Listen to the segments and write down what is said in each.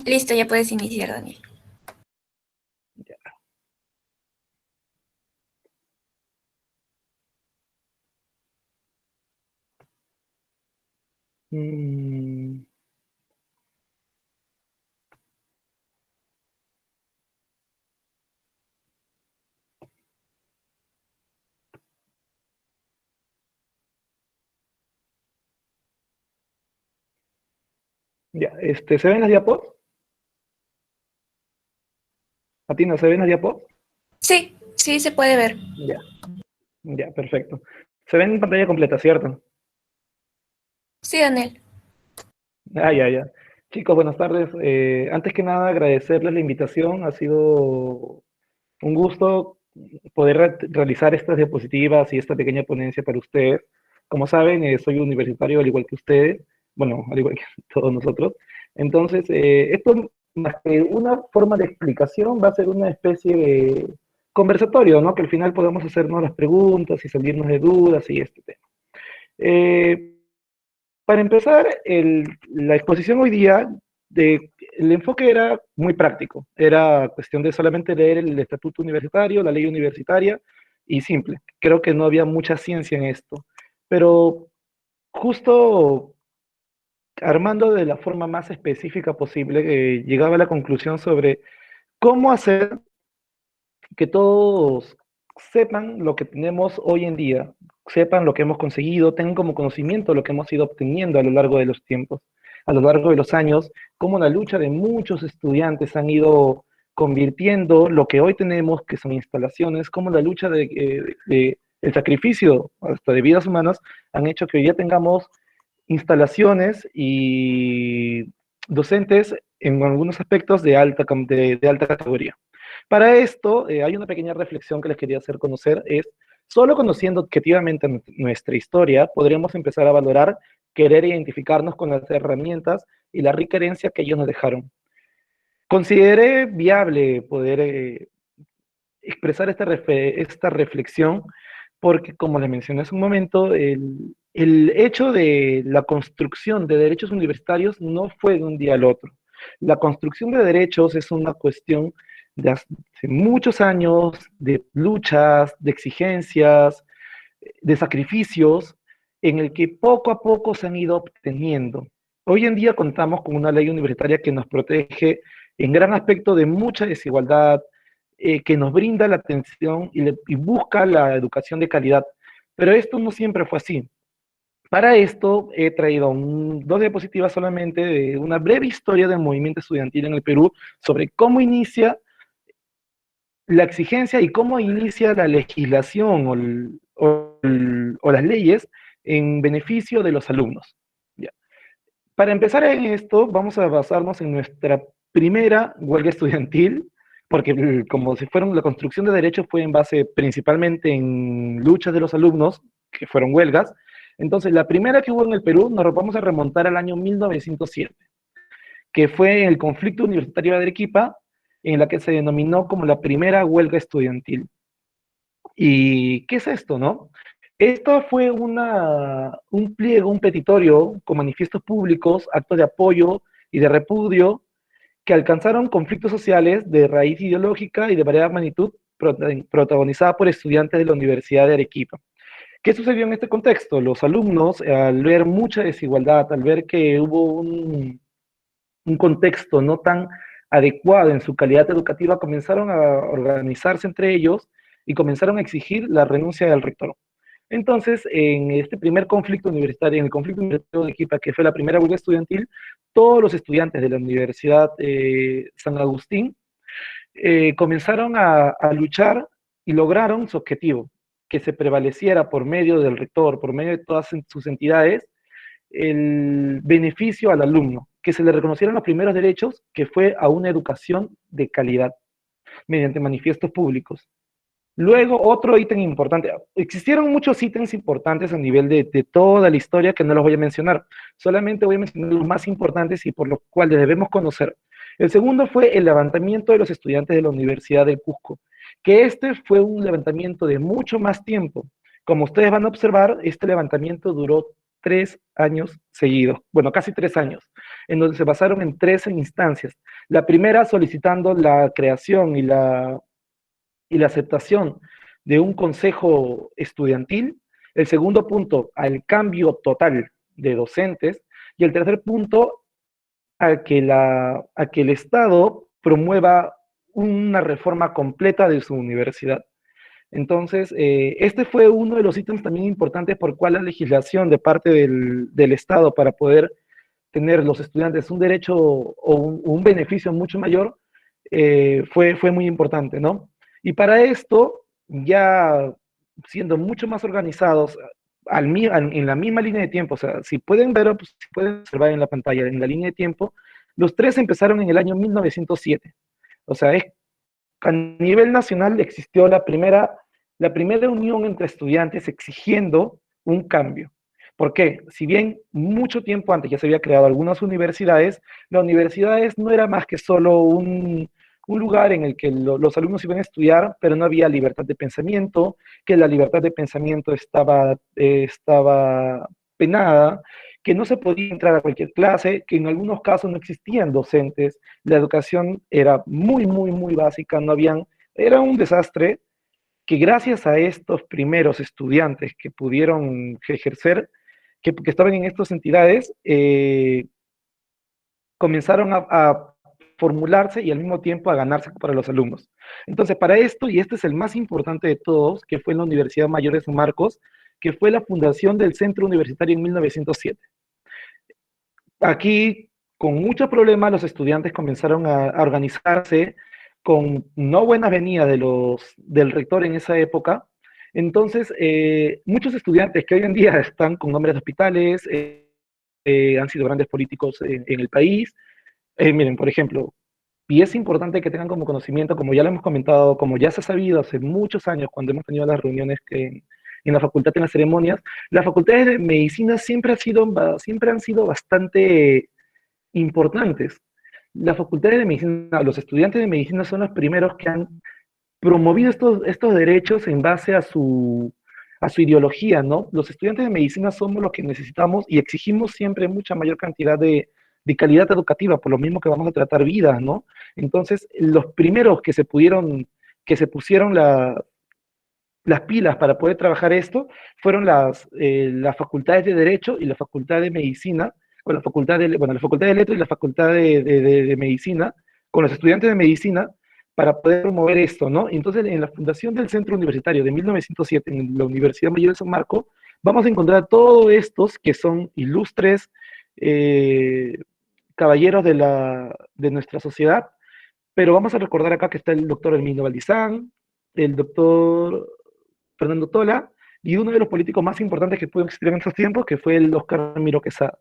Listo, ya puedes iniciar, Daniel. Mm, ya, ¿se ven las diapos? ¿A ti no se ven las diapos? Sí, sí se puede ver. Ya, ya, perfecto. Se ven en pantalla completa, ¿cierto? Sí, Daniel. Ah, ya, ya. Chicos, buenas tardes. Antes que nada, agradecerles la invitación. Ha sido un gusto poder realizar estas diapositivas y esta pequeña ponencia para ustedes. Como saben, soy universitario al igual que ustedes, bueno, al igual que todos nosotros. Entonces, esto más que una forma de explicación va a ser una especie de conversatorio, ¿no? Que al final podamos hacernos las preguntas y salirnos de dudas y este tema. Eh, para empezar, la exposición hoy día, el enfoque era muy práctico. Era cuestión de solamente leer el estatuto universitario, la ley universitaria, y simple. Creo que no había mucha ciencia en esto. Pero justo armando de la forma más específica posible, llegaba a la conclusión sobre cómo hacer que todos sepan lo que tenemos hoy en día, sepan lo que hemos conseguido, tengan como conocimiento lo que hemos ido obteniendo a lo largo de los tiempos, a lo largo de los años, cómo la lucha de muchos estudiantes han ido convirtiendo lo que hoy tenemos, que son instalaciones, cómo la lucha el sacrificio hasta de vidas humanas han hecho que hoy día tengamos instalaciones y docentes en algunos aspectos de alta categoría. Para esto, hay una pequeña reflexión que les quería hacer conocer, es, solo conociendo objetivamente nuestra historia, podríamos empezar a valorar, querer identificarnos con las herramientas y la rica herencia que ellos nos dejaron. Consideré viable poder expresar esta reflexión porque, como les mencioné hace un momento, el hecho de la construcción de derechos universitarios no fue de un día al otro. La construcción de derechos es una cuestión de hace muchos años, de luchas, de exigencias, de sacrificios, en el que poco a poco se han ido obteniendo. Hoy en día contamos con una ley universitaria que nos protege en gran aspecto de mucha desigualdad, que nos brinda la atención y busca la educación de calidad. Pero esto no siempre fue así. Para esto he traído dos diapositivas solamente de una breve historia del movimiento estudiantil en el Perú sobre cómo inicia la exigencia y cómo inicia la legislación o las leyes en beneficio de los alumnos. Ya. Para empezar en esto, vamos a basarnos en nuestra primera huelga estudiantil, porque como si fueron la construcción de derechos fue en base principalmente en luchas de los alumnos, que fueron huelgas. Entonces, la primera que hubo en el Perú nos vamos a remontar al año 1907, que fue el conflicto universitario de Arequipa, en la que se denominó como la primera huelga estudiantil. ¿Y qué es esto, no? Esto fue un pliego, un petitorio con manifiestos públicos, actos de apoyo y de repudio que alcanzaron conflictos sociales de raíz ideológica y de variada magnitud protagonizada por estudiantes de la Universidad de Arequipa. ¿Qué sucedió en este contexto? Los alumnos, al ver mucha desigualdad, al ver que hubo un contexto no tan adecuado en su calidad educativa, comenzaron a organizarse entre ellos y comenzaron a exigir la renuncia del rector. Entonces, en este primer conflicto universitario, en el conflicto universitario de Arequipa, que fue la primera huelga estudiantil, todos los estudiantes de la Universidad San Agustín comenzaron a luchar y lograron su objetivo, que se prevaleciera por medio del rector, por medio de todas sus entidades, el beneficio al alumno, que se le reconocieran los primeros derechos, que fue a una educación de calidad, mediante manifiestos públicos. Luego, otro ítem importante. Existieron muchos ítems importantes a nivel de toda la historia que no los voy a mencionar. Solamente voy a mencionar los más importantes y por los cuales debemos conocer. El segundo fue el levantamiento de los estudiantes de la Universidad del Cusco, que este fue un levantamiento de mucho más tiempo. Como ustedes van a observar, este levantamiento duró 3 años seguidos, bueno, casi 3 años, en donde se basaron en 13 instancias. La primera solicitando la creación y la aceptación de un consejo estudiantil. El segundo punto, al cambio total de docentes. Y el tercer punto, a que el Estado promueva una reforma completa de su universidad. Entonces, este fue uno de los ítems también importantes por cual la legislación de parte del Estado para poder tener los estudiantes un derecho o un beneficio mucho mayor, fue muy importante, ¿no? Y para esto, ya siendo mucho más organizados, en la misma línea de tiempo, o sea, si pueden ver, pues, si pueden observar en la pantalla, en la línea de tiempo, los tres empezaron en el año 1907. O sea, a nivel nacional existió la primera unión entre estudiantes exigiendo un cambio. ¿Por qué? Si bien mucho tiempo antes ya se había creado algunas universidades, las universidades no era más que solo un lugar en el que los alumnos iban a estudiar, pero no había libertad de pensamiento, que la libertad de pensamiento estaba penada, que no se podía entrar a cualquier clase, que en algunos casos no existían docentes, la educación era muy, muy, muy básica, era un desastre que gracias a estos primeros estudiantes que pudieron ejercer, que estaban en estas entidades, comenzaron a formularse y al mismo tiempo a ganarse para los alumnos. Entonces, para esto, y este es el más importante de todos, que fue en la Universidad Mayor de San Marcos, que fue la fundación del Centro Universitario en 1907. Aquí, con muchos problemas, los estudiantes comenzaron a organizarse con no buenas venidas del rector en esa época. Entonces, muchos estudiantes que hoy en día están con nombres de hospitales, han sido grandes políticos en el país. Miren, por ejemplo, y es importante que tengan como conocimiento, como ya lo hemos comentado, como ya se ha sabido hace muchos años cuando hemos tenido las reuniones en la facultad, en las ceremonias, las facultades de medicina siempre han sido bastante importantes. Las facultades de medicina, los estudiantes de medicina son los primeros que han promovido estos derechos en base a su ideología, ¿no? Los estudiantes de medicina somos los que necesitamos y exigimos siempre mucha mayor cantidad de calidad educativa, por lo mismo que vamos a tratar vidas, ¿no? Entonces, los primeros que se pusieron las pilas para poder trabajar esto fueron las facultades de Derecho y la facultad de Medicina, o la facultad de Letras y la facultad de Medicina, con los estudiantes de Medicina, para poder promover esto, ¿no? Entonces, en la fundación del Centro Universitario de 1907, en la Universidad Mayor de San Marcos, vamos a encontrar todos estos que son ilustres caballeros de nuestra sociedad, pero vamos a recordar acá que está el doctor Herminio Valdizán, el doctor Fernando Tola, y uno de los políticos más importantes que pudo existir en estos tiempos, que fue el Oscar Ramiro Quesada.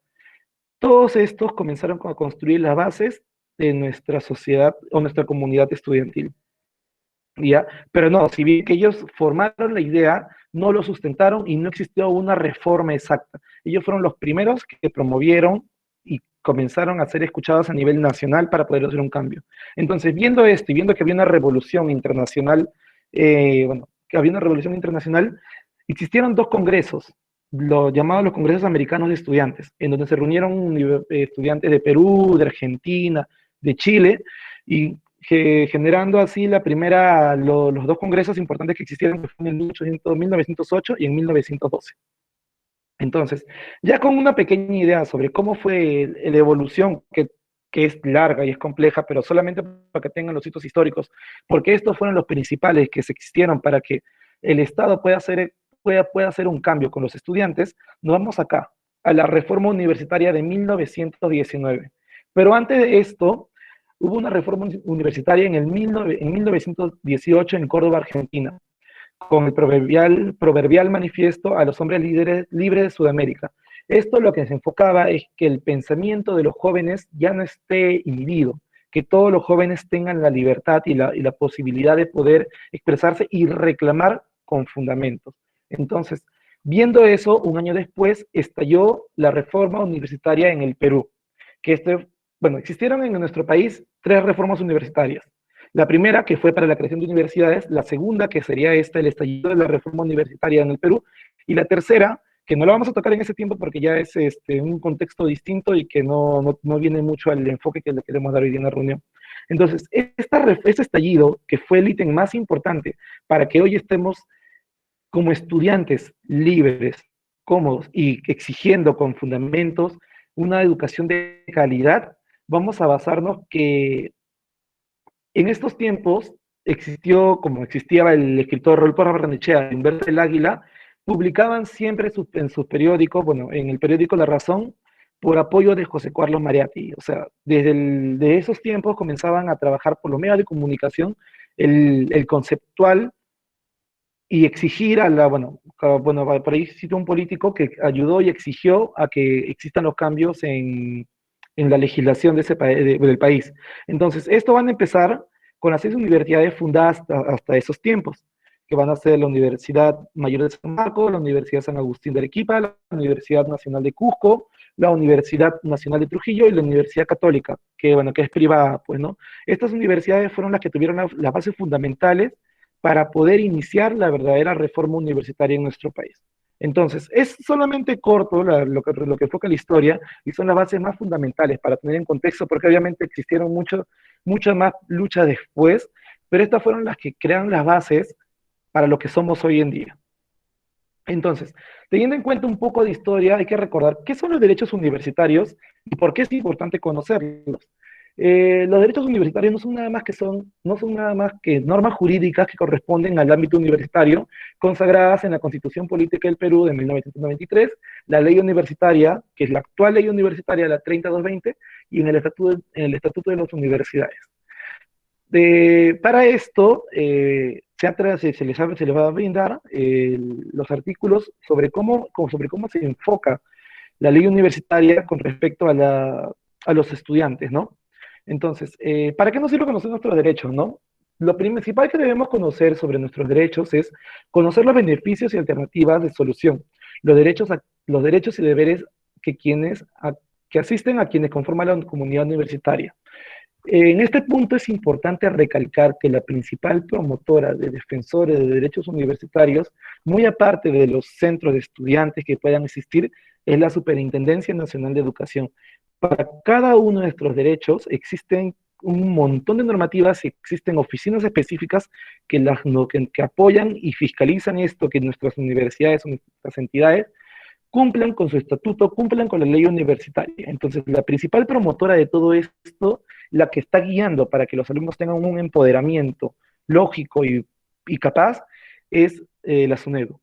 Todos estos comenzaron a construir las bases de nuestra sociedad o nuestra comunidad estudiantil. ¿Ya? Pero no, si bien que ellos formaron la idea, no lo sustentaron y no existió una reforma exacta. Ellos fueron los primeros que promovieron y comenzaron a ser escuchados a nivel nacional para poder hacer un cambio. Entonces, viendo esto y viendo que había una revolución internacional, que había una revolución internacional, existieron dos congresos, los llamados los Congresos Americanos de Estudiantes, en donde se reunieron estudiantes de Perú, de Argentina, de Chile, y generando así los dos congresos importantes que existieron, que fueron en 1908 y en 1912. Entonces, ya con una pequeña idea sobre cómo fue la evolución, que es larga y es compleja, pero solamente para que tengan los hitos históricos, porque estos fueron los principales que se existieron para que el Estado pueda hacer un cambio con los estudiantes, nos vamos acá, a la reforma universitaria de 1919. Pero antes de esto, hubo una reforma universitaria en 1918 en Córdoba, Argentina, con el proverbial manifiesto a los hombres libres de Sudamérica. Esto lo que se enfocaba es que el pensamiento de los jóvenes ya no esté inhibido, que todos los jóvenes tengan la libertad y la posibilidad de poder expresarse y reclamar con fundamentos. Entonces, viendo eso, un año después estalló la reforma universitaria en el Perú, existieron en nuestro país 3 reformas universitarias. La primera, que fue para la creación de universidades, la segunda, que sería el estallido de la reforma universitaria en el Perú, y la tercera, que no la vamos a tocar en ese tiempo porque ya es un contexto distinto y que no viene mucho al enfoque que le queremos dar hoy día en la reunión. Entonces, este estallido, que fue el ítem más importante para que hoy estemos como estudiantes libres, cómodos y exigiendo con fundamentos una educación de calidad, vamos a basarnos que en estos tiempos existió, como existía el escritor Rolfo Barrenechea, Humberto del Águila, publicaban siempre en sus periódicos, bueno, en el periódico La Razón, por apoyo de José Carlos Mariatti. O sea, de esos tiempos comenzaban a trabajar por los medios de comunicación el conceptual y exigir bueno, por ahí existe un político que ayudó y exigió a que existan los cambios en la legislación de del país. Entonces, esto van a empezar con las 6 universidades fundadas hasta esos tiempos, que van a ser la Universidad Mayor de San Marcos, la Universidad San Agustín de Arequipa, la Universidad Nacional de Cusco, la Universidad Nacional de Trujillo y la Universidad Católica, que, bueno, que es privada, pues, ¿no? Estas universidades fueron las que tuvieron las bases fundamentales para poder iniciar la verdadera reforma universitaria en nuestro país. Entonces, es solamente corto lo que enfoca la historia y son las bases más fundamentales para tener en contexto, porque obviamente existieron muchas más luchas después, pero estas fueron las que crean las bases para lo que somos hoy en día. Entonces, teniendo en cuenta un poco de historia, hay que recordar qué son los derechos universitarios y por qué es importante conocerlos. Los derechos universitarios no son nada más que normas jurídicas que corresponden al ámbito universitario, consagradas en la Constitución Política del Perú de 1993, la ley universitaria, que es la actual ley universitaria, la 3220, y en el Estatuto de las Universidades. Para esto, se les va a brindar los artículos sobre cómo se enfoca la ley universitaria con respecto a los estudiantes, ¿no? Entonces, ¿para qué nos sirve conocer nuestros derechos, no? Lo principal que debemos conocer sobre nuestros derechos es conocer los beneficios y alternativas de solución, los derechos y deberes que asisten a quienes conforman la comunidad universitaria. En este punto es importante recalcar que la principal promotora de defensores de derechos universitarios, muy aparte de los centros de estudiantes que puedan existir, es la Superintendencia Nacional de Educación. Para cada uno de nuestros derechos existen un montón de normativas y existen oficinas específicas que apoyan y fiscalizan esto, que nuestras universidades o nuestras entidades cumplan con su estatuto, cumplan con la ley universitaria. Entonces, la principal promotora de todo esto, la que está guiando para que los alumnos tengan un empoderamiento lógico y capaz, es la SUNEDU.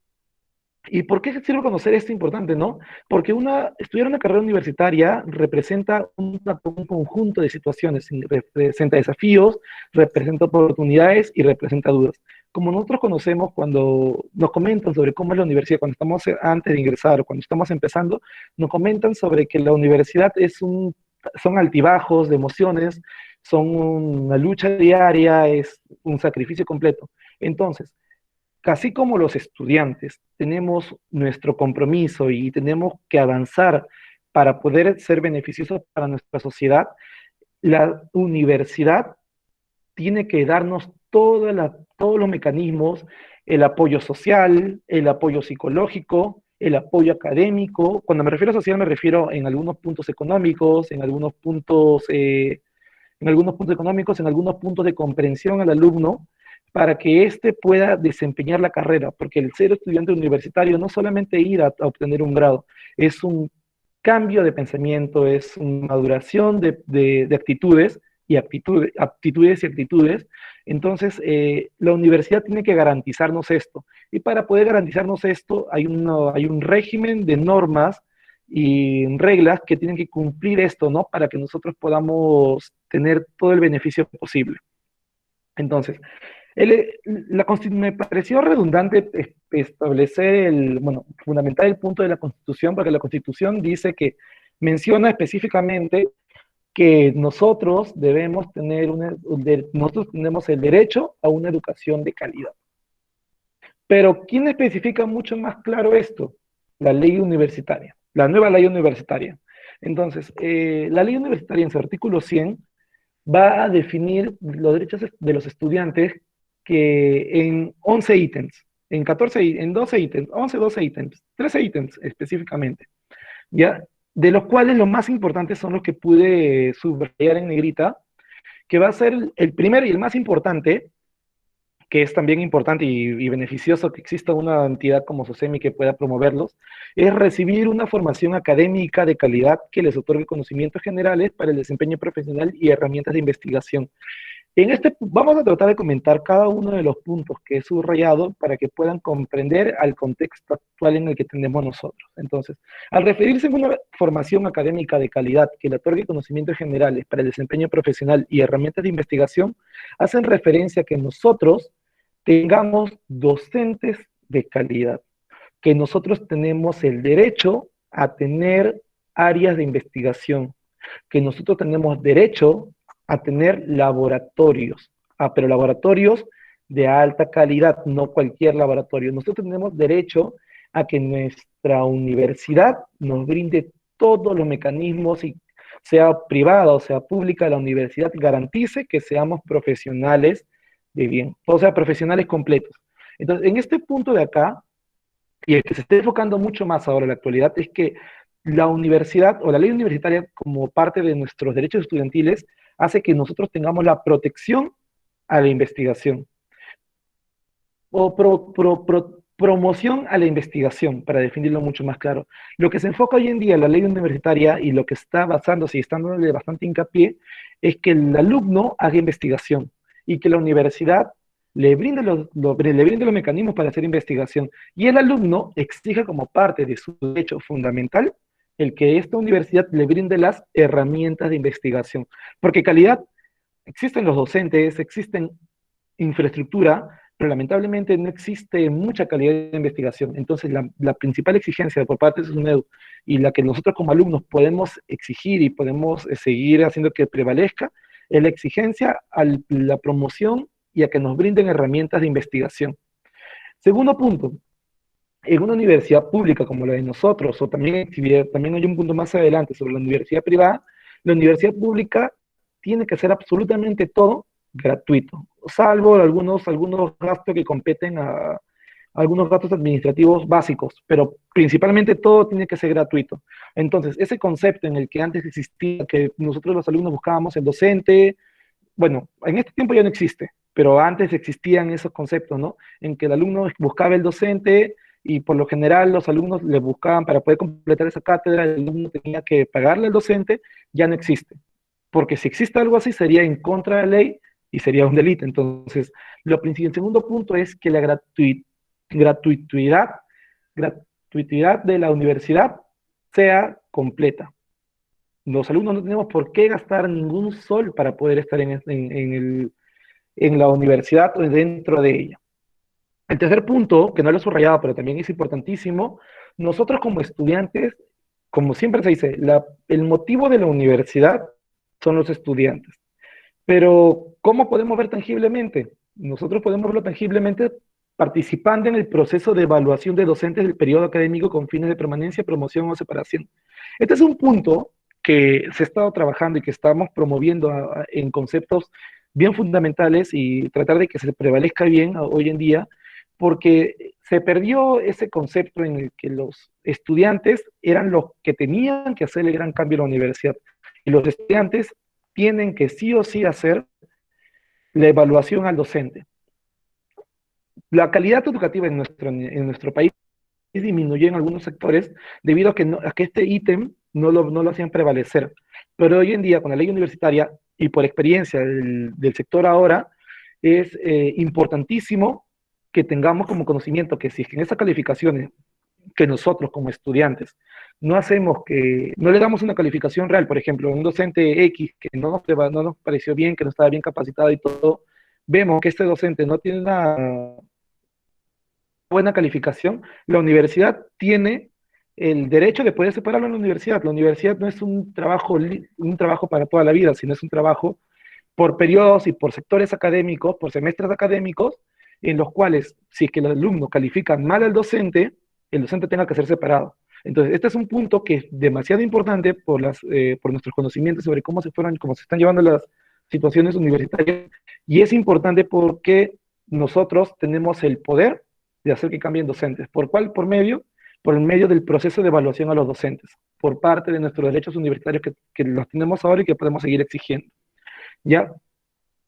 ¿Y por qué sirve conocer esto importante, no? Porque estudiar una carrera universitaria representa un conjunto de situaciones, representa desafíos, representa oportunidades y representa dudas. Como nosotros conocemos cuando nos comentan sobre cómo es la universidad, cuando estamos antes de ingresar o cuando estamos empezando, nos comentan sobre que la universidad son altibajos de emociones, son una lucha diaria, es un sacrificio completo. Entonces, así como los estudiantes tenemos nuestro compromiso y tenemos que avanzar para poder ser beneficiosos para nuestra sociedad, la universidad tiene que darnos todos los mecanismos, el apoyo social, el apoyo psicológico, el apoyo académico. Cuando me refiero a social me refiero en algunos puntos económicos, en algunos puntos de comprensión al alumno, para que éste pueda desempeñar la carrera, porque el ser estudiante universitario no solamente ir a obtener un grado, es un cambio de pensamiento, es una maduración de actitudes y aptitudes y actitudes. Entonces, la universidad tiene que garantizarnos esto. Y para poder garantizarnos esto, hay un régimen de normas y reglas que tienen que cumplir esto, ¿no? Para que nosotros podamos tener todo el beneficio posible. Entonces, me pareció redundante establecer fundamentar el punto de la Constitución, porque la Constitución dice que menciona específicamente que nosotros tenemos el derecho a una educación de calidad. Pero ¿quién especifica mucho más claro esto? La ley universitaria, la nueva ley universitaria. Entonces, la ley universitaria en su artículo 100 va a definir los derechos de los estudiantes que en 11 ítems. en 12 ítems, 11, 12 ítems, 13 ítems específicamente, ¿ya? De los cuales los más importantes son los que pude subrayar en negrita, que va a ser el primero y el más importante, que es también importante y beneficioso que exista una entidad como SOCEMI que pueda promoverlos, es recibir una formación académica de calidad que les otorgue conocimientos generales para el desempeño profesional y herramientas de investigación. Vamos a tratar de comentar cada uno de los puntos que he subrayado para que puedan comprender al contexto actual en el que tenemos nosotros. Entonces, al referirse a una formación académica de calidad que le otorgue conocimientos generales para el desempeño profesional y herramientas de investigación, hacen referencia a que nosotros tengamos docentes de calidad, que nosotros tenemos el derecho a tener áreas de investigación, que nosotros tenemos derecho a tener laboratorios, pero laboratorios de alta calidad, no cualquier laboratorio. Nosotros tenemos derecho a que nuestra universidad nos brinde todos los mecanismos, y sea privada o sea pública, la universidad garantice que seamos profesionales de bien, o sea, profesionales completos. Entonces, en este punto de acá, y el que se está enfocando mucho más ahora en la actualidad, es que la universidad o la ley universitaria, como parte de nuestros derechos estudiantiles, hace que nosotros tengamos la protección a la investigación o promoción a la investigación, para definirlo mucho más claro. Lo que se enfoca hoy en día en la ley universitaria y lo que está basándose y está dándole bastante hincapié es que el alumno haga investigación y que la universidad le brinde los mecanismos para hacer investigación y el alumno exija como parte de su derecho fundamental el que esta universidad le brinde las herramientas de investigación. Porque calidad, existen los docentes, existen infraestructura, pero lamentablemente no existe mucha calidad de investigación. Entonces, la principal exigencia por parte de SUNEDU y la que nosotros como alumnos podemos exigir y podemos seguir haciendo que prevalezca, es la exigencia a la promoción y a que nos brinden herramientas de investigación. Segundo punto, en una universidad pública como la de nosotros, o también hay un punto más adelante sobre la universidad privada, la universidad pública tiene que hacer absolutamente todo gratuito, salvo algunos gastos que competen a algunos gastos administrativos básicos, pero principalmente todo tiene que ser gratuito. Entonces, ese concepto en el que antes existía, que nosotros los alumnos buscábamos el docente, bueno, en este tiempo ya no existe, pero antes existían esos conceptos, ¿no? En que el alumno buscaba el docente y por lo general los alumnos le buscaban para poder completar esa cátedra, el alumno tenía que pagarle al docente, ya no existe. Porque si existe algo así sería en contra de la ley y sería un delito. Entonces, el segundo punto es que la gratuidad, gratuidad de la universidad sea completa. Los alumnos no tenemos por qué gastar ningún sol para poder estar en la universidad o dentro de ella. El tercer punto, que no lo he subrayado, pero también es importantísimo, nosotros como estudiantes, como siempre se dice, el motivo de la universidad son los estudiantes. Pero, ¿cómo podemos ver tangiblemente? Nosotros podemos verlo tangiblemente participando en el proceso de evaluación de docentes del periodo académico con fines de permanencia, promoción o separación. Este es un punto que se ha estado trabajando y que estamos promoviendo en conceptos bien fundamentales y tratar de que se prevalezca bien hoy en día, porque se perdió ese concepto en el que los estudiantes eran los que tenían que hacer el gran cambio en la universidad. Y los estudiantes tienen que sí o sí hacer la evaluación al docente. La calidad educativa en nuestro país disminuyó en algunos sectores debido a que este ítem no lo hacían prevalecer. Pero hoy en día, con la ley universitaria y por experiencia del sector ahora, es importantísimo que tengamos como conocimiento que si es que en esas calificaciones que nosotros como estudiantes no le damos una calificación real, por ejemplo, un docente X que no nos pareció bien, que no estaba bien capacitado y todo, vemos que este docente no tiene una buena calificación, la universidad tiene el derecho de poder separarlo en la universidad. La universidad no es un trabajo para toda la vida, sino es un trabajo por periodos y por sectores académicos, por semestres académicos, en los cuales, si es que el alumno califica mal al docente, el docente tenga que ser separado. Entonces, este es un punto que es demasiado importante por nuestros conocimientos sobre cómo se están llevando las situaciones universitarias, y es importante porque nosotros tenemos el poder de hacer que cambien docentes. ¿Por cuál? Por el medio del proceso de evaluación a los docentes, por parte de nuestros derechos universitarios que los tenemos ahora y que podemos seguir exigiendo. ¿Ya?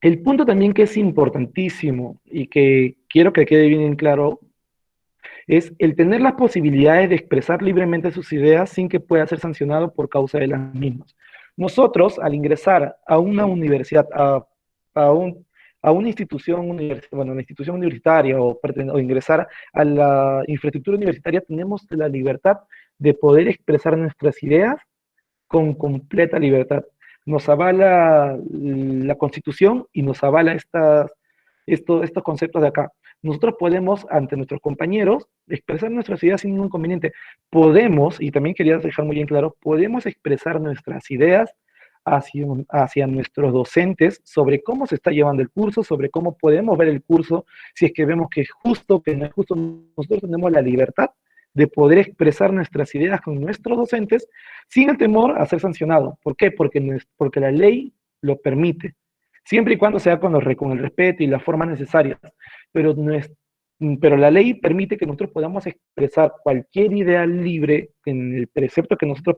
El punto también que es importantísimo y que quiero que quede bien en claro es el tener las posibilidades de expresar libremente sus ideas sin que pueda ser sancionado por causa de las mismas. Nosotros, al ingresar a una universidad, a un, a una institución, bueno, una institución universitaria o ingresar a la infraestructura universitaria, tenemos la libertad de poder expresar nuestras ideas con completa libertad. Nos avala la Constitución y nos avala estos conceptos de acá. Nosotros podemos, ante nuestros compañeros, expresar nuestras ideas sin ningún inconveniente. Podemos, y también quería dejar muy bien claro, podemos expresar nuestras ideas hacia nuestros docentes sobre cómo se está llevando el curso, sobre cómo podemos ver el curso, si es que vemos que es justo, que no es justo. Nosotros tenemos la libertad de poder expresar nuestras ideas con nuestros docentes sin el temor a ser sancionado. ¿Por qué? Porque la ley lo permite, siempre y cuando sea con el respeto y las formas necesarias. Pero, no es, pero la ley permite que nosotros podamos expresar cualquier idea libre en el precepto que nosotros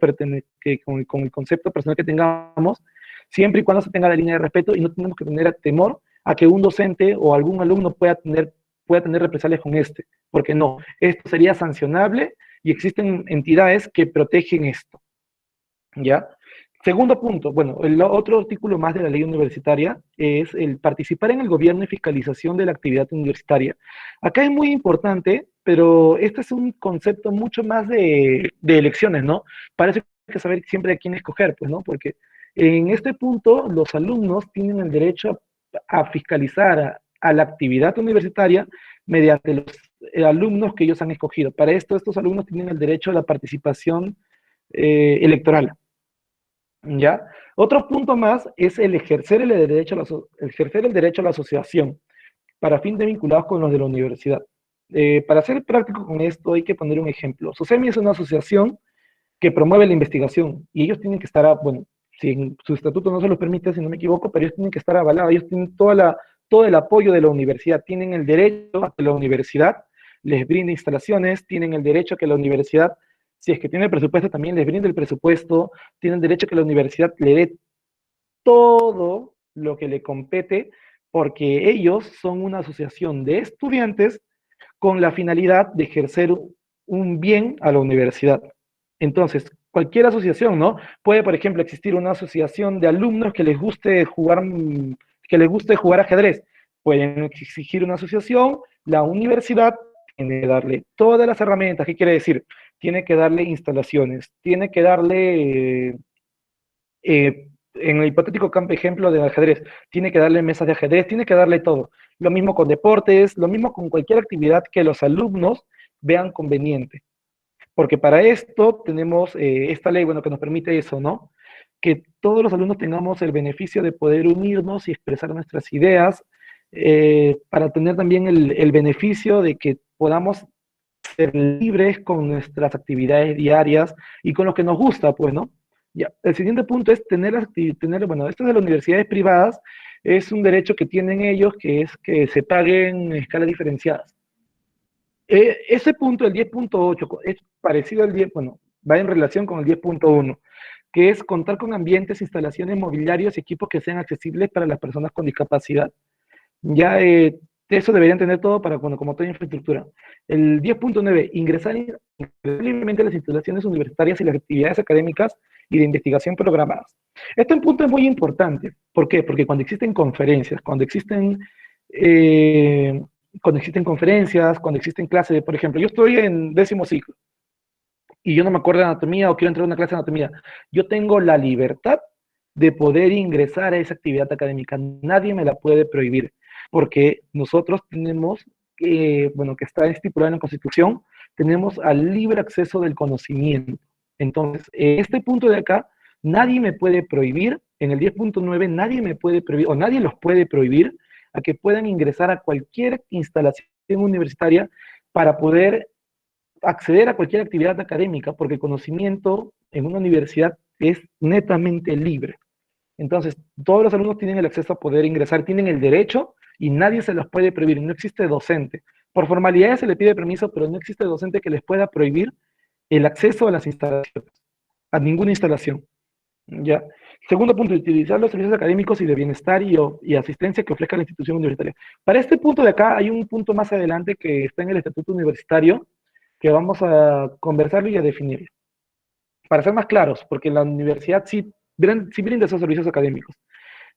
con el concepto personal que tengamos, siempre y cuando se tenga la línea de respeto y no tenemos que tener temor a que un docente o algún alumno pueda tener represalias con este, porque no, esto sería sancionable y existen entidades que protegen esto, ¿ya? Segundo punto, bueno, el otro artículo más de la ley universitaria es el participar en el gobierno y fiscalización de la actividad universitaria. Acá es muy importante, pero este es un concepto mucho más de elecciones, ¿no? Parece que hay que saber siempre a quién escoger, pues, ¿no? Porque en este punto los alumnos tienen el derecho a fiscalizar a la actividad universitaria mediante los alumnos que ellos han escogido. Para esto, estos alumnos tienen el derecho a la participación electoral. ¿Ya? Otro punto más es el ejercer el derecho a la asociación para fin de vinculados con los de la universidad. Para ser práctico con esto hay que poner un ejemplo. SOCEMI es una asociación que promueve la investigación y ellos tienen que estar, bueno, si en su estatuto no se los permite, si no me equivoco, pero ellos tienen que estar avalados, ellos tienen todo el apoyo de la universidad, tienen el derecho a que la universidad les brinde instalaciones, tienen el derecho a que la universidad, si es que tiene el presupuesto, también les brinde el presupuesto, tienen derecho a que la universidad le dé todo lo que le compete, porque ellos son una asociación de estudiantes con la finalidad de ejercer un bien a la universidad. Entonces, cualquier asociación, ¿no? Puede, por ejemplo, existir una asociación de alumnos que les guste jugar ajedrez. Pueden exigir una asociación, la universidad tiene que darle todas las herramientas. ¿Qué quiere decir? Tiene que darle instalaciones, tiene que darle en el hipotético campo ejemplo de ajedrez, tiene que darle mesas de ajedrez, tiene que darle todo. Lo mismo con deportes, lo mismo con cualquier actividad que los alumnos vean conveniente. Porque para esto tenemos esta ley, bueno, que nos permite eso, ¿no? Que todos los alumnos tengamos el beneficio de poder unirnos y expresar nuestras ideas, para tener también el beneficio de que podamos ser libres con nuestras actividades diarias y con lo que nos gusta, pues, ¿no? Ya, el siguiente punto es bueno, esto de las universidades privadas es un derecho que tienen ellos, que es que se paguen en escalas diferenciadas. Ese punto, el 10.8, es parecido al 10, bueno, va en relación con el 10.1, que es contar con ambientes, instalaciones, mobiliarios y equipos que sean accesibles para las personas con discapacidad. Ya eso deberían tener todo para cuando, como toda infraestructura. El 10.9, ingresar libremente a las instalaciones universitarias y las actividades académicas y de investigación programadas. Este punto es muy importante. ¿Por qué? Porque cuando existen conferencias, eh, cuando existen clases, por ejemplo, yo estoy en 10º ciclo y yo no me acuerdo de anatomía o quiero entrar a una clase de anatomía, yo tengo la libertad de poder ingresar a esa actividad académica. Nadie me la puede prohibir, porque nosotros tenemos, bueno, que está estipulado en la Constitución, tenemos al libre acceso del conocimiento. Entonces, en este punto de acá, nadie me puede prohibir, en el 10.9 nadie me puede prohibir, o nadie los puede prohibir, a que puedan ingresar a cualquier instalación universitaria para poder acceder a cualquier actividad académica, porque el conocimiento en una universidad es netamente libre. Entonces, todos los alumnos tienen el acceso a poder ingresar, tienen el derecho y nadie se los puede prohibir, no existe docente. Por formalidades se le pide permiso, pero no existe docente que les pueda prohibir el acceso a las instalaciones, a ninguna instalación. ¿Ya? Segundo punto, utilizar los servicios académicos y de bienestar y asistencia que ofrezca la institución universitaria. Para este punto de acá hay un punto más adelante que está en el estatuto universitario que vamos a conversarlo y a definirlo. Para ser más claros, porque la universidad sí brinda esos servicios académicos.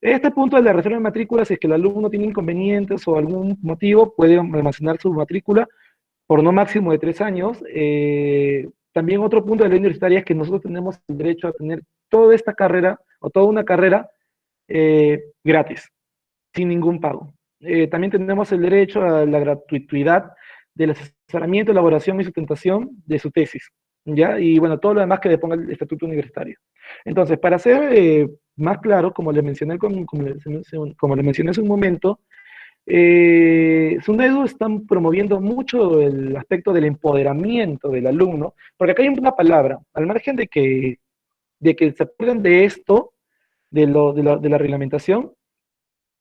Este punto de la reserva de matrícula, si es que el alumno tiene inconvenientes o algún motivo, puede almacenar su matrícula por no máximo de 3 años. También otro punto de la ley universitaria es que nosotros tenemos el derecho a tener toda esta carrera o toda una carrera gratis, sin ningún pago. También tenemos el derecho a la gratuidad del asesoramiento, elaboración y sustentación de su tesis, ¿ya? Y bueno, todo lo demás que le ponga el estatuto universitario. Entonces, para ser más claro, como le mencioné, como le mencioné hace un momento, SUNEDU están promoviendo mucho el aspecto del empoderamiento del alumno, porque acá hay una palabra, al margen de que se acuerden de esto, de la reglamentación,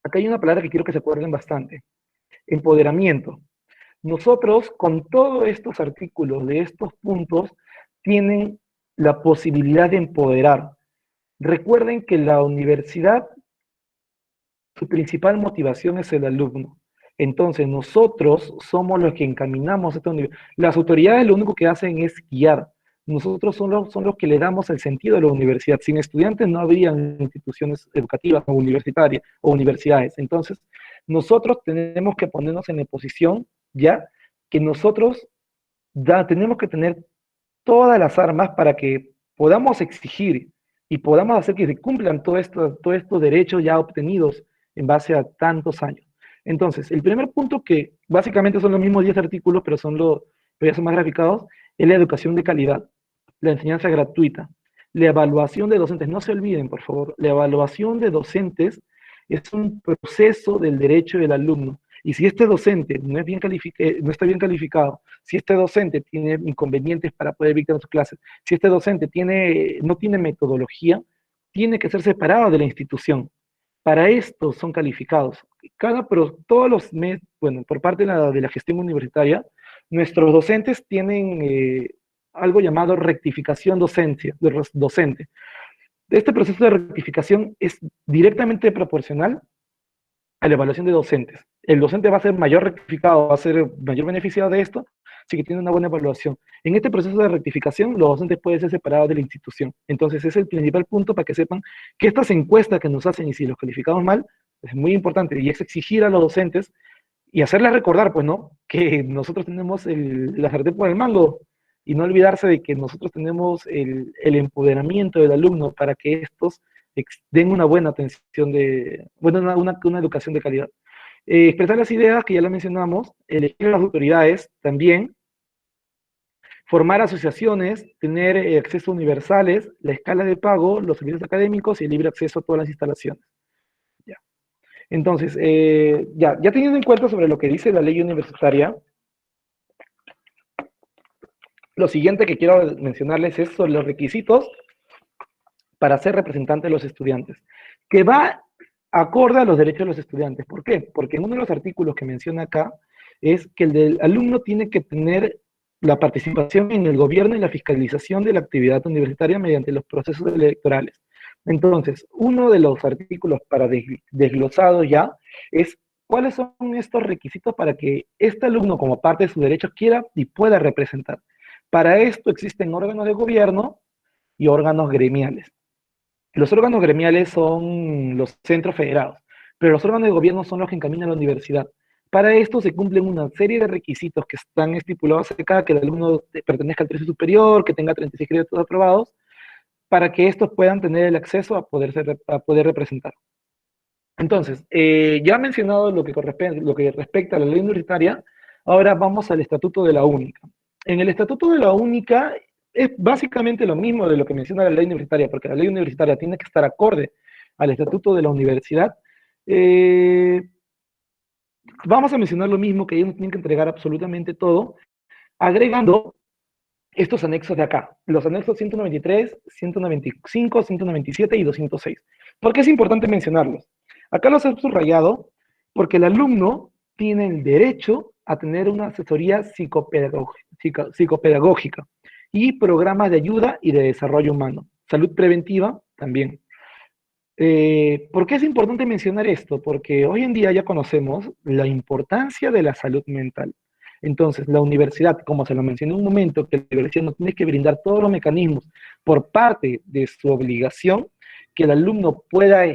acá hay una palabra que quiero que se acuerden bastante, empoderamiento. Nosotros, con todos estos artículos de estos puntos, tienen la posibilidad de empoderar. Recuerden que la universidad, su principal motivación es el alumno. Entonces, nosotros somos los que encaminamos esta universidad. Las autoridades lo único que hacen es guiar. Nosotros son los que le damos el sentido a la universidad. Sin estudiantes no habría instituciones educativas o universitarias o universidades. Entonces, nosotros tenemos que ponernos en la posición, ya, que nosotros tenemos que tener todas las armas para que podamos exigir y podamos hacer que se cumplan todos estos derechos ya obtenidos en base a tantos años. Entonces, el primer punto, que básicamente son los mismos 10 artículos, pero ya son más graficados, es la educación de calidad, la enseñanza gratuita, la evaluación de docentes. No se olviden, por favor, la evaluación de docentes es un proceso del derecho del alumno. Y si este docente no está bien calificado, si este docente tiene inconvenientes para poder dictar sus clases, si este docente no tiene metodología, tiene que ser separado de la institución. Para esto son calificados. Pero todos los meses, bueno, por parte de la gestión universitaria, nuestros docentes tienen algo llamado rectificación docente. Este proceso de rectificación es directamente proporcional a la evaluación de docentes. El docente va a ser mayor rectificado, va a ser mayor beneficiado de esto, si que tiene una buena evaluación. En este proceso de rectificación, los docentes pueden ser separados de la institución. Entonces, ese es el principal punto para que sepan que estas encuestas que nos hacen, y si los calificamos mal, es muy importante, y es exigir a los docentes y hacerles recordar, pues, ¿no? Que nosotros tenemos la sartén por el mango, y no olvidarse de que nosotros tenemos el empoderamiento del alumno para que estos den una buena atención una educación de calidad. Expresar las ideas, que ya lo mencionamos, elegir las autoridades también, formar asociaciones, tener acceso universales, la escala de pago, los servicios académicos y el libre acceso a todas las instalaciones. Ya. Entonces, ya teniendo en cuenta sobre lo que dice la ley universitaria, lo siguiente que quiero mencionarles es sobre los requisitos para ser representante de los estudiantes, que va acorde a los derechos de los estudiantes. ¿Por qué? Porque en uno de los artículos que menciona acá es que el del alumno tiene que tener la participación en el gobierno y la fiscalización de la actividad universitaria mediante los procesos electorales. Entonces, uno de los artículos para desglosado ya es cuáles son estos requisitos para que este alumno, como parte de sus derechos, quiera y pueda representar. Para esto existen órganos de gobierno y órganos gremiales. Los órganos gremiales son los centros federados, pero los órganos de gobierno son los que encaminan a la universidad. Para esto se cumplen una serie de requisitos que están estipulados acá, que el alumno pertenezca al tercio superior, que tenga 36 créditos aprobados, para que estos puedan tener el acceso a poder representar. Entonces, ya mencionado lo que respecta a la ley universitaria, ahora vamos al Estatuto de la Única. En el Estatuto de la Única es básicamente lo mismo de lo que menciona la ley universitaria, porque la ley universitaria tiene que estar acorde al Estatuto de la Universidad. Vamos a mencionar lo mismo, que ellos tienen que entregar absolutamente todo, agregando estos anexos de acá, los anexos 193, 195, 197 y 206. ¿Por qué es importante mencionarlos? Acá los he subrayado porque el alumno tiene el derecho a tener una asesoría psicopedagógica y programas de ayuda y de desarrollo humano. Salud preventiva también. ¿Por qué es importante mencionar esto? Porque hoy en día ya conocemos la importancia de la salud mental. Entonces, la universidad, como se lo mencioné en un momento, que la universidad no tiene que brindar todos los mecanismos por parte de su obligación, que el alumno pueda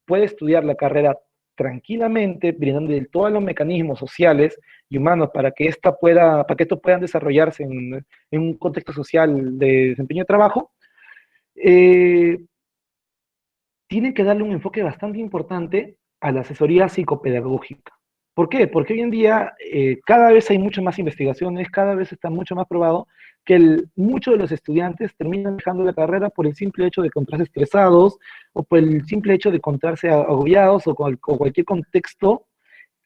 pueda estudiar la carrera tranquilamente, brindando todos los mecanismos sociales y humanos para que estos puedan desarrollarse en un contexto social de desempeño de trabajo. eh, Tienen que darle un enfoque bastante importante a la asesoría psicopedagógica. ¿Por qué? Porque hoy en día cada vez hay muchas más investigaciones, cada vez está mucho más probado que muchos de los estudiantes terminan dejando la carrera por el simple hecho de encontrarse estresados o por el simple hecho de encontrarse agobiados o cualquier contexto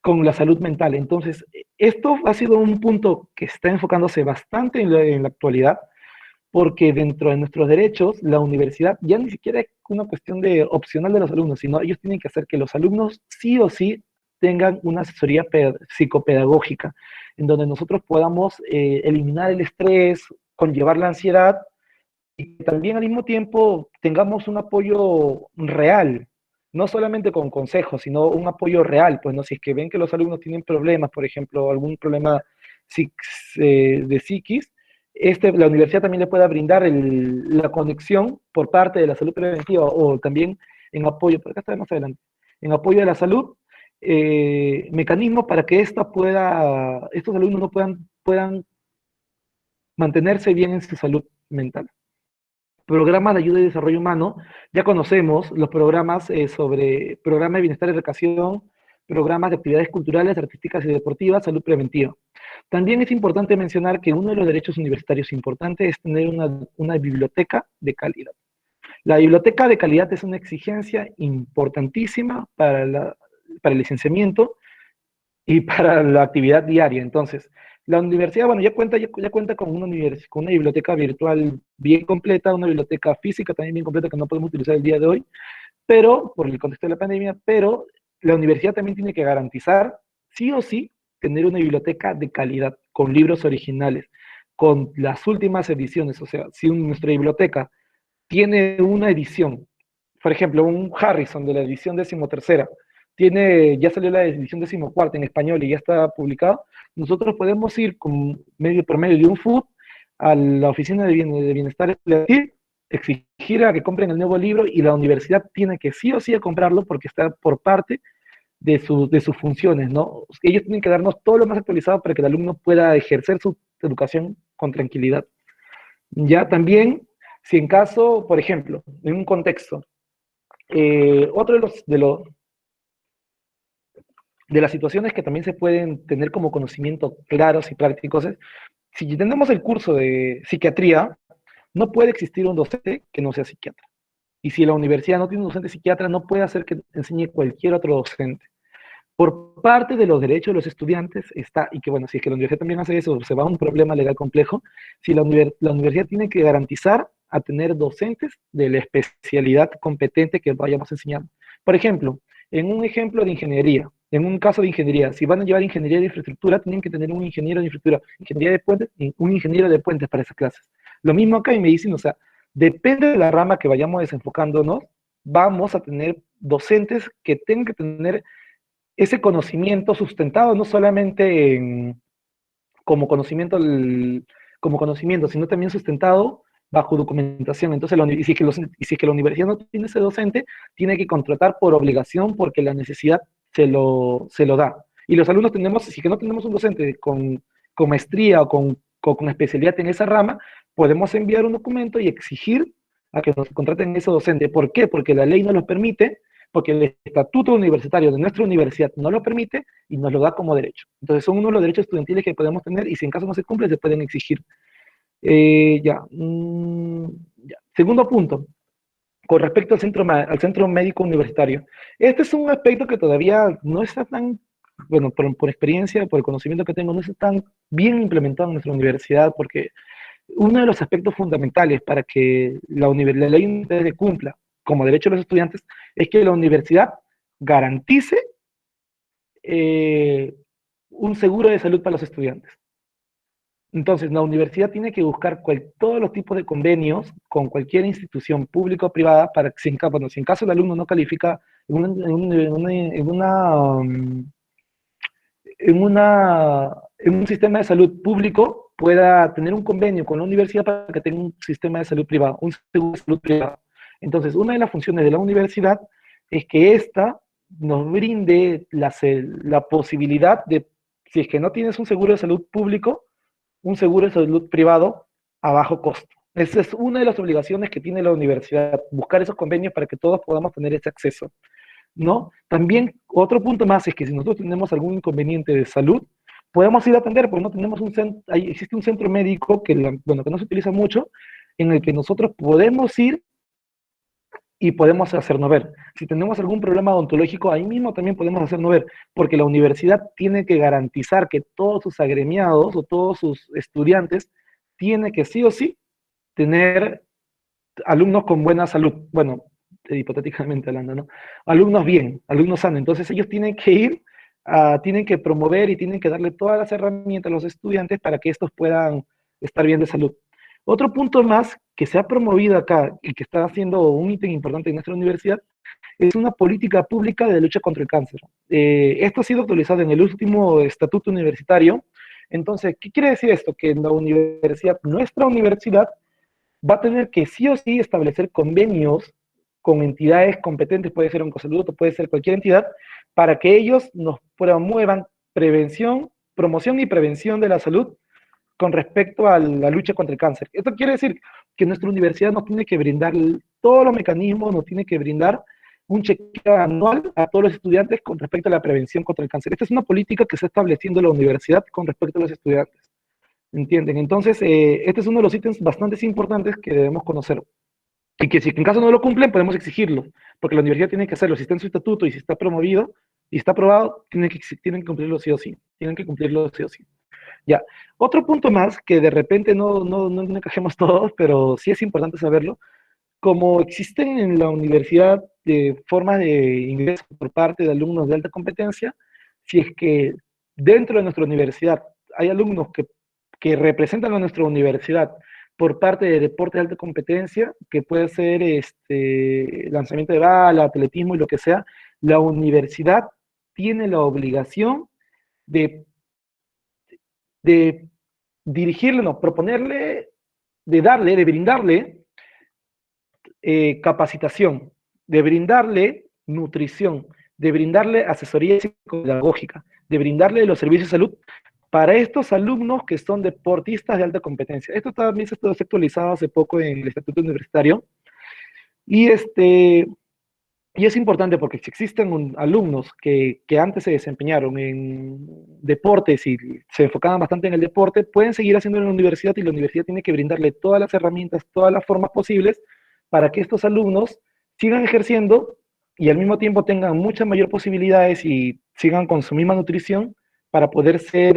con la salud mental. Entonces, esto ha sido un punto que está enfocándose bastante en la actualidad porque dentro de nuestros derechos, la universidad ya ni siquiera es una cuestión de opcional de los alumnos, sino ellos tienen que hacer que los alumnos sí o sí tengan una asesoría psicopedagógica, en donde nosotros podamos eliminar el estrés, conllevar la ansiedad y también al mismo tiempo tengamos un apoyo real, no solamente con consejos, sino un apoyo real, pues no, si es que ven que los alumnos tienen problemas, por ejemplo, algún problema de psiquis, la universidad también le pueda brindar la conexión por parte de la salud preventiva o también en apoyo, por acá está más adelante, en apoyo de la salud, mecanismos para que estos alumnos no puedan mantenerse bien en su salud mental. Programas de ayuda y desarrollo humano, ya conocemos los programas sobre programas de bienestar y recreación, programas de actividades culturales, artísticas y deportivas, salud preventiva. También es importante mencionar que uno de los derechos universitarios importantes es tener una biblioteca de calidad. La biblioteca de calidad es una exigencia importantísima para el licenciamiento y para la actividad diaria. Entonces, la universidad, bueno, ya cuenta con con una biblioteca virtual bien completa, una biblioteca física también bien completa que no podemos utilizar el día de hoy, pero por el contexto de la pandemia, pero la universidad también tiene que garantizar, sí o sí, tener una biblioteca de calidad, con libros originales, con las últimas ediciones. O sea, si nuestra biblioteca tiene una edición, por ejemplo, un Harrison de la edición 13ª, ya salió la edición 14ª en español y ya está publicado, nosotros podemos ir por medio de un FUD a la oficina de bienestar estudiantil, exigir a que compren el nuevo libro y la universidad tiene que sí o sí a comprarlo porque está por parte de sus funciones, ¿no? Ellos tienen que darnos todo lo más actualizado para que el alumno pueda ejercer su educación con tranquilidad. Ya también, si en caso, por ejemplo, en un contexto, otro de las situaciones que también se pueden tener como conocimiento claros y prácticos es, si tenemos el curso de psiquiatría, no puede existir un docente que no sea psiquiatra. Y si la universidad no tiene un docente psiquiatra, no puede hacer que enseñe cualquier otro docente. Por parte de los derechos de los estudiantes está, y que bueno, si es que la universidad también hace eso, se va a un problema legal complejo, si la universidad tiene que garantizar a tener docentes de la especialidad competente que vayamos enseñando. Por ejemplo, en un ejemplo de ingeniería, en un caso de ingeniería, si van a llevar ingeniería de infraestructura, tienen que tener un ingeniero de infraestructura, ingeniería de puentes, y un ingeniero de puentes para esas clases. Lo mismo acá en medicina, o sea, depende de la rama que vayamos desenfocándonos, vamos a tener docentes que tengan que tener ese conocimiento sustentado no solamente como conocimiento, como conocimiento, sino también sustentado bajo documentación. Entonces, y si es que la universidad no tiene ese docente, tiene que contratar por obligación porque la necesidad se lo da. Y los alumnos tenemos, si es que no tenemos un docente con maestría o con especialidad en esa rama, podemos enviar un documento y exigir a que nos contraten ese docente. ¿Por qué? Porque la ley nos lo permite, porque el estatuto universitario de nuestra universidad no lo permite y nos lo da como derecho. Entonces son uno de los derechos estudiantiles que podemos tener y si en caso no se cumple se pueden exigir. Ya. Segundo punto, con respecto al centro médico universitario. Este es un aspecto que todavía no está tan, bueno, por experiencia, por el conocimiento que tengo, no está tan bien implementado en nuestra universidad porque uno de los aspectos fundamentales para que la ley se cumpla como derecho de los estudiantes es que la universidad garantice un seguro de salud para los estudiantes. Entonces, la universidad tiene que buscar todos los tipos de convenios con cualquier institución pública o privada para que, si en caso el alumno no califica en un sistema de salud público, pueda tener un convenio con la universidad para que tenga un sistema de salud privado, un seguro de salud privado. Entonces, una de las funciones de la universidad es que ésta nos brinde la posibilidad de, si es que no tienes un seguro de salud público, un seguro de salud privado a bajo costo. Esa es una de las obligaciones que tiene la universidad, buscar esos convenios para que todos podamos tener ese acceso, ¿no? También otro punto más es que si nosotros tenemos algún inconveniente de salud, podemos ir a atender, porque no tenemos existe un centro médico bueno, que no se utiliza mucho, en el que nosotros podemos ir y podemos hacernos ver. Si tenemos algún problema odontológico, ahí mismo también podemos hacernos ver, porque la universidad tiene que garantizar que todos sus agremiados o todos sus estudiantes tienen que sí o sí tener alumnos con buena salud. Bueno, hipotéticamente hablando, ¿no? Alumnos bien, alumnos sanos. Entonces ellos tienen que ir, tienen que promover y tienen que darle todas las herramientas a los estudiantes para que estos puedan estar bien de salud. Otro punto más que se ha promovido acá y que está haciendo un ítem importante en nuestra universidad es una política pública de lucha contra el cáncer. Esto ha sido actualizado en el último estatuto universitario. Entonces, ¿qué quiere decir esto? Que en la universidad, nuestra universidad, va a tener que sí o sí establecer convenios con entidades competentes, puede ser Oncosalud o puede ser cualquier entidad, para que ellos nos promuevan prevención, promoción y prevención de la salud con respecto a la lucha contra el cáncer. Esto quiere decir que nuestra universidad nos tiene que brindar todos los mecanismos, nos tiene que brindar un chequeo anual a todos los estudiantes con respecto a la prevención contra el cáncer. Esta es una política que está estableciendo la universidad con respecto a los estudiantes. ¿Entienden? Entonces, este es uno de los ítems bastante importantes que debemos conocer. Y que si en caso no lo cumplen, podemos exigirlo, porque la universidad tiene que hacerlo. Si está en su estatuto y si está promovido y está aprobado, tienen que cumplirlo sí o sí. Tienen que cumplirlo sí o sí. Ya. Otro punto más que de repente no encajemos todos, pero sí es importante saberlo. Como existen en la universidad formas de ingreso por parte de alumnos de alta competencia, si es que dentro de nuestra universidad hay alumnos que representan a nuestra universidad por parte de deporte de alta competencia, que puede ser lanzamiento de bala, atletismo y lo que sea, la universidad tiene la obligación de, de dirigirle, no, proponerle, de brindarle capacitación, de brindarle nutrición, de brindarle asesoría psicopedagógica, de brindarle los servicios de salud para estos alumnos que son deportistas de alta competencia. Esto también se ha actualizado hace poco en el Estatuto Universitario. Y, y es importante porque si existen alumnos que antes se desempeñaron en deportes y se enfocaban bastante en el deporte, pueden seguir haciendo en la universidad y la universidad tiene que brindarle todas las herramientas, todas las formas posibles para que estos alumnos sigan ejerciendo y al mismo tiempo tengan muchas mayores posibilidades y sigan con su misma nutrición para poder ser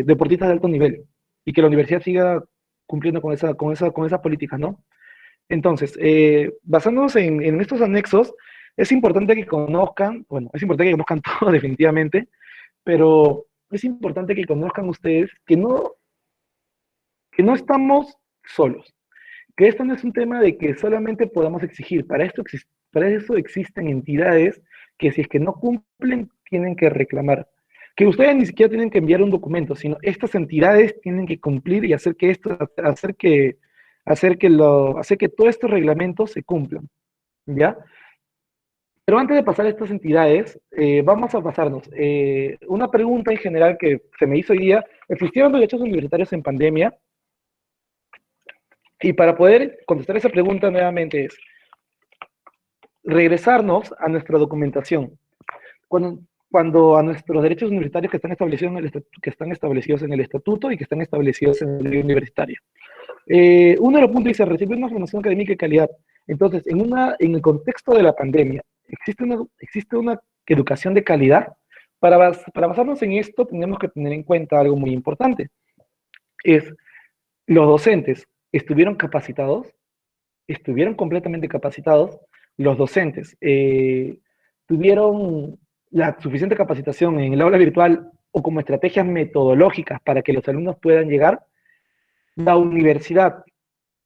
deportistas de alto nivel y que la universidad siga cumpliendo con esa política, ¿no? Entonces, basándonos en estos anexos, es importante que conozcan, bueno, es importante que conozcan todo definitivamente, pero es importante que conozcan ustedes que no estamos solos, que esto no es un tema de que solamente podamos exigir, para eso existen entidades que si es que no cumplen, tienen que reclamar. Que ustedes ni siquiera tienen que enviar un documento, sino estas entidades tienen que cumplir y hacer que todos estos reglamentos se cumplan, ¿ya? Pero antes de pasar a estas entidades, vamos a pasarnos. Una pregunta en general que se me hizo hoy día, ¿existieron derechos universitarios en pandemia? Y para poder contestar esa pregunta nuevamente es regresarnos a nuestra documentación. Cuando a nuestros derechos universitarios que están establecidos en el estatuto y que están establecidos en la ley universitaria. Uno de los puntos dice, recibir una formación académica de calidad. Entonces, en el contexto de la pandemia, existe una educación de calidad. Para basarnos en esto, tenemos que tener en cuenta algo muy importante. Es, los docentes estuvieron completamente capacitados. Los docentes tuvieron la suficiente capacitación en el aula virtual o como estrategias metodológicas para que los alumnos puedan llegar, la universidad,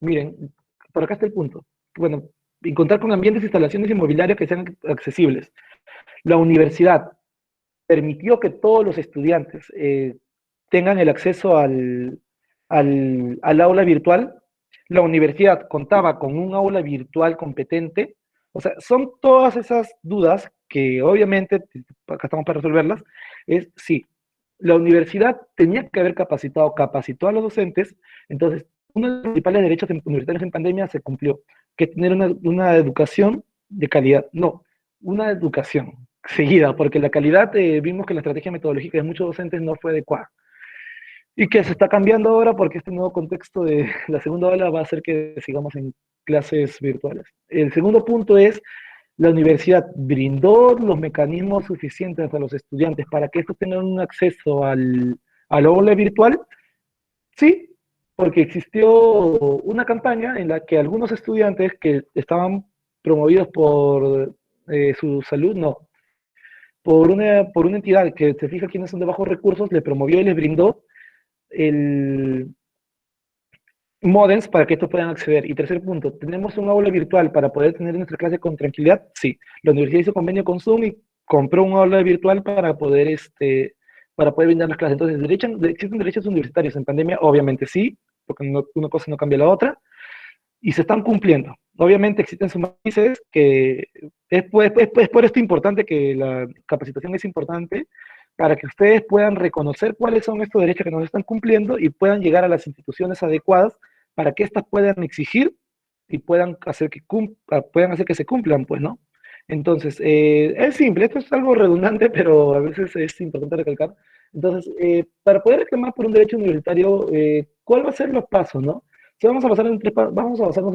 miren, por acá está el punto. Bueno, encontrar con ambientes e instalaciones inmobiliarias que sean accesibles. La universidad permitió que todos los estudiantes tengan el acceso al aula virtual. La universidad contaba con un aula virtual competente. O sea, son todas esas dudas que obviamente, acá estamos para resolverlas, es sí, la universidad tenía que haber capacitó a los docentes, entonces uno de los principales derechos universitarios en pandemia se cumplió, que tener una educación de calidad, no, una educación seguida, porque la calidad vimos que la estrategia metodológica de muchos docentes no fue adecuada. Y que se está cambiando ahora porque este nuevo contexto de la segunda ola va a hacer que sigamos en clases virtuales. El segundo punto es, la universidad brindó los mecanismos suficientes a los estudiantes para que estos tengan un acceso al aula virtual. Sí, porque existió una campaña en la que algunos estudiantes que estaban promovidos por su salud, no, por una entidad que se fija quiénes son de bajos recursos, le promovió y les brindó el modems para que estos puedan acceder. Y tercer punto, ¿tenemos un aula virtual para poder tener nuestra clase con tranquilidad? Sí. La universidad hizo convenio con Zoom y compró un aula virtual para poder brindar las clases. Entonces, ¿existen derechos universitarios en pandemia? Obviamente sí, porque una cosa no cambia la otra, y se están cumpliendo. Obviamente existen sus matices, que es por esto importante que la capacitación es importante, para que ustedes puedan reconocer cuáles son estos derechos que nos están cumpliendo y puedan llegar a las instituciones adecuadas para que éstas puedan exigir y puedan hacer que se cumplan, pues, ¿no? Entonces, es simple, esto es algo redundante, pero a veces es importante recalcar. Entonces, para poder reclamar por un derecho universitario, ¿cuál va a ser los pasos, no? Sí, vamos a basarnos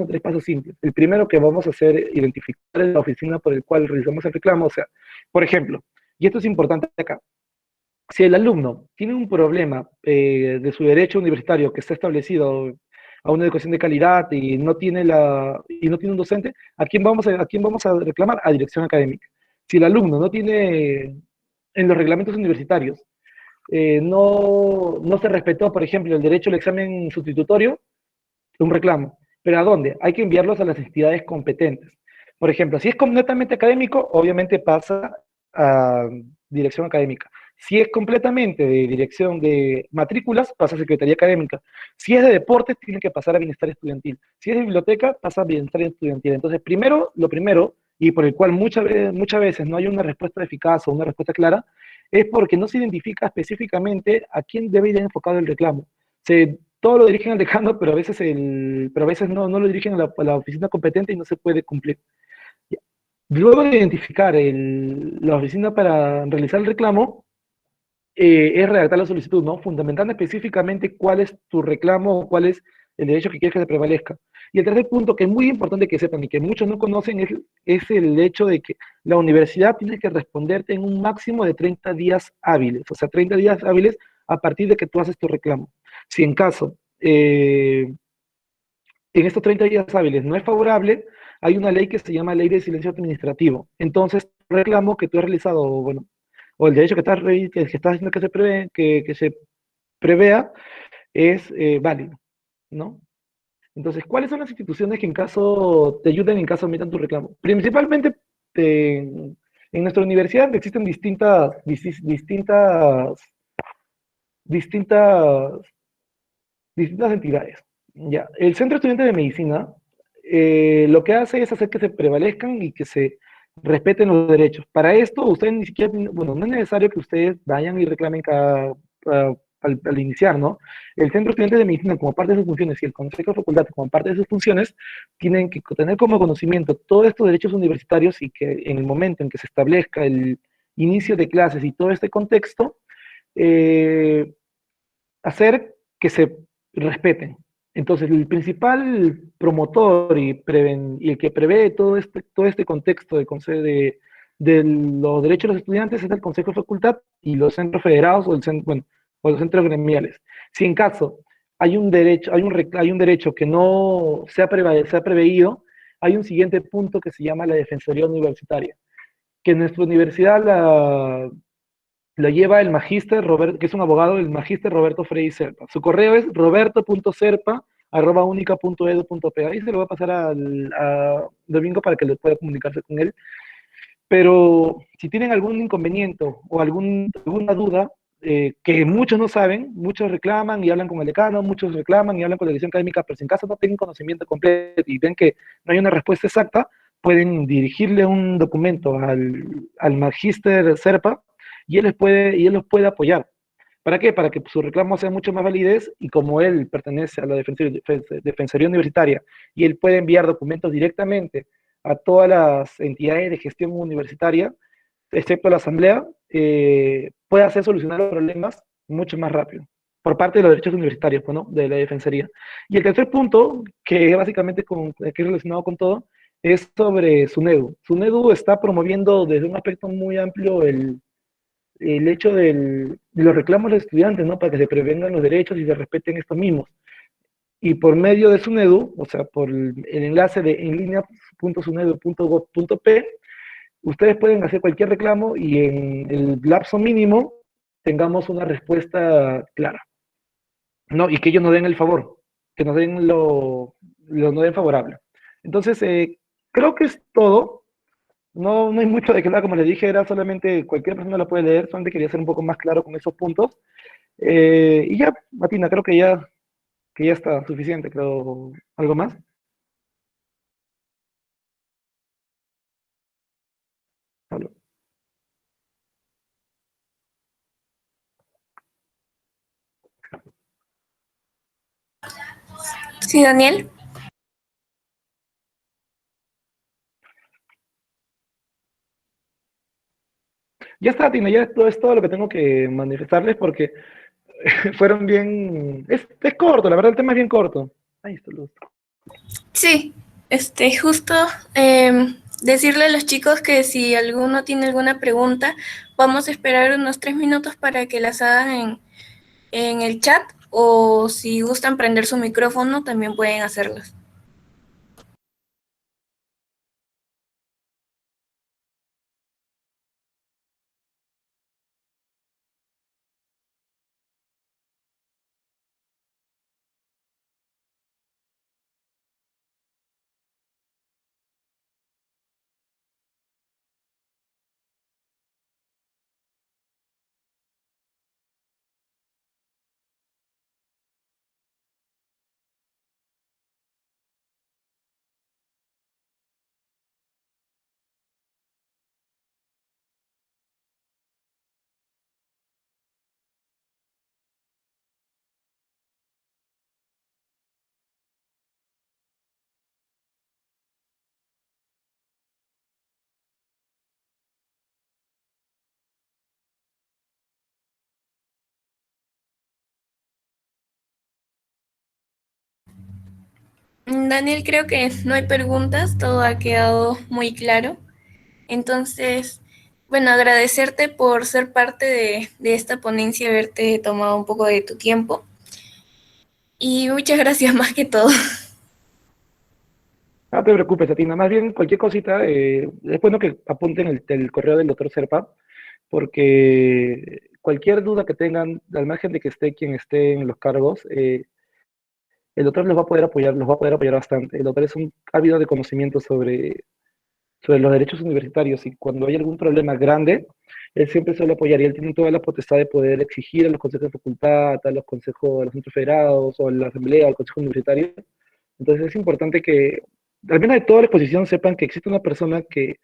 en tres pasos simples. El primero que vamos a hacer es identificar la oficina por el cual realizamos el reclamo. O sea, por ejemplo, y esto es importante acá, si el alumno tiene un problema de su derecho universitario que está establecido a una educación de calidad y no tiene un docente, ¿a quién vamos a reclamar? A dirección académica. Si el alumno no tiene en los reglamentos universitarios, no se respetó, por ejemplo, el derecho al examen sustitutorio, un reclamo. ¿Pero a dónde? Hay que enviarlos a las entidades competentes. Por ejemplo, si es completamente académico, obviamente pasa a dirección académica. Si es completamente de dirección de matrículas, pasa a Secretaría Académica. Si es de deportes, tiene que pasar a Bienestar Estudiantil. Si es de biblioteca, pasa a Bienestar Estudiantil. Entonces, lo primero, y por el cual muchas veces no hay una respuesta eficaz o una respuesta clara, es porque no se identifica específicamente a quién debe ir enfocado el reclamo. Todo lo dirigen al decano, pero a veces no lo dirigen a la oficina competente y no se puede cumplir. Luego de identificar la oficina para realizar el reclamo, es redactar la solicitud, ¿no? Fundamentando específicamente cuál es tu reclamo o cuál es el derecho que quieres que se prevalezca. Y el tercer punto que es muy importante que sepan y que muchos no conocen es el hecho de que la universidad tiene que responderte en un máximo de 30 días hábiles, o sea, 30 días hábiles a partir de que tú haces tu reclamo. Si en caso, en estos 30 días hábiles no es favorable, hay una ley que se llama Ley de Silencio Administrativo. Entonces, el reclamo que tú has realizado, bueno, o el derecho que estás haciendo que se prevea es válido, ¿no? Entonces, ¿cuáles son las instituciones que en caso te ayuden en caso admitan tu reclamo? Principalmente en nuestra universidad existen distintas, distintas entidades. Ya, el Centro Estudiante de Medicina lo que hace es hacer que se prevalezcan y que se respeten los derechos. Para esto, ustedes ni siquiera, bueno, no es necesario que ustedes vayan y reclamen al iniciar, ¿no? El Centro Estudiante de Medicina, como parte de sus funciones, y el Consejo de Facultad, como parte de sus funciones, tienen que tener como conocimiento todos estos derechos universitarios y que en el momento en que se establezca el inicio de clases y todo este contexto, eh, hacer que se respeten. Entonces, el principal promotor y el que prevé todo este contexto de los derechos de los estudiantes es el Consejo de Facultad y los centros federados o los centros gremiales. Si en caso hay un derecho que no se ha preveído, hay un siguiente punto que se llama la Defensoría Universitaria, que en nuestra universidad lo lleva el magíster Roberto, que es un abogado, el magíster Roberto Frei Serpa. Su correo es roberto.serpa@unica.edu.pe. Ahí se lo va a pasar a Domingo para que le pueda comunicarse con él. Pero si tienen algún inconveniente o alguna duda, que muchos no saben, muchos reclaman y hablan con el decano, muchos reclaman y hablan con la dirección académica, pero si en caso no tienen conocimiento completo y ven que no hay una respuesta exacta, pueden dirigirle un documento al magíster Serpa y él los puede apoyar. ¿Para qué? Para que su reclamo sea mucho más validez y como él pertenece a la Defensoría Universitaria y él puede enviar documentos directamente a todas las entidades de gestión universitaria, excepto la Asamblea, puede hacer solucionar los problemas mucho más rápido por parte de los derechos universitarios, pues, ¿no? De la Defensoría. Y el tercer punto, que básicamente que es relacionado con todo, es sobre SUNEDU. SUNEDU está promoviendo desde un aspecto muy amplio el hecho de los reclamos de los estudiantes, ¿no? Para que se prevengan los derechos y se respeten estos mismos. Y por medio de SUNEDU, o sea, por el enlace de enlinea.sunedu.gov.p, ustedes pueden hacer cualquier reclamo y en el lapso mínimo tengamos una respuesta clara, ¿no? Y que ellos nos den el favor, que nos den lo no den favorable. Entonces, creo que es todo. No, no hay mucho de que hablar, como les dije, era solamente cualquier persona lo puede leer, solamente quería ser un poco más claro con esos puntos. Y ya, Matina, creo que ya está suficiente, creo. ¿Algo más? Pablo. Sí, Daniel. Ya está, Tina, ya esto es todo lo que tengo que manifestarles porque fueron bien... Es corto, la verdad, el tema es bien corto. Ahí está, Luz. Sí, justo decirle a los chicos que si alguno tiene alguna pregunta, vamos a esperar unos 3 minutos para que las hagan en el chat o si gustan prender su micrófono, también pueden hacerlas. Daniel, creo que no hay preguntas, todo ha quedado muy claro. Entonces, bueno, agradecerte por ser parte de esta ponencia, haberte tomado un poco de tu tiempo y muchas gracias más que todo. No te preocupes, Atina. Más bien, cualquier cosita, es bueno que apunten el correo del doctor Serpa, porque cualquier duda que tengan, al margen de que esté quien esté en los cargos, el doctor los va a poder apoyar, los va a poder apoyar bastante. El doctor es un ávido de conocimiento sobre los derechos universitarios y cuando hay algún problema grande, él siempre suele apoyar y él tiene toda la potestad de poder exigir a los consejos de facultad, a los consejos, a los centros federados o a la asamblea, al consejo universitario. Entonces es importante que, al menos de toda la exposición, sepan que existe una persona que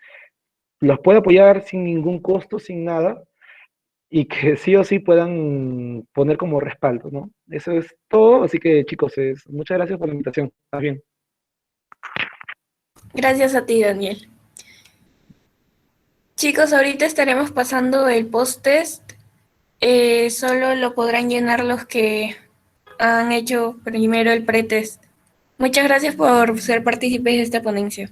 los puede apoyar sin ningún costo, sin nada, y que sí o sí puedan poner como respaldo, ¿no? Eso es todo, así que chicos, muchas gracias por la invitación. Más bien. Gracias a ti, Daniel. Chicos, ahorita estaremos pasando el post-test. Solo lo podrán llenar los que han hecho primero el pretest. Muchas gracias por ser partícipes de esta ponencia.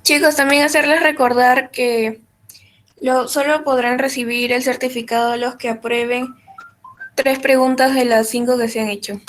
Chicos, también hacerles recordar que solo podrán recibir el certificado los que aprueben 3 preguntas de las 5 que se han hecho.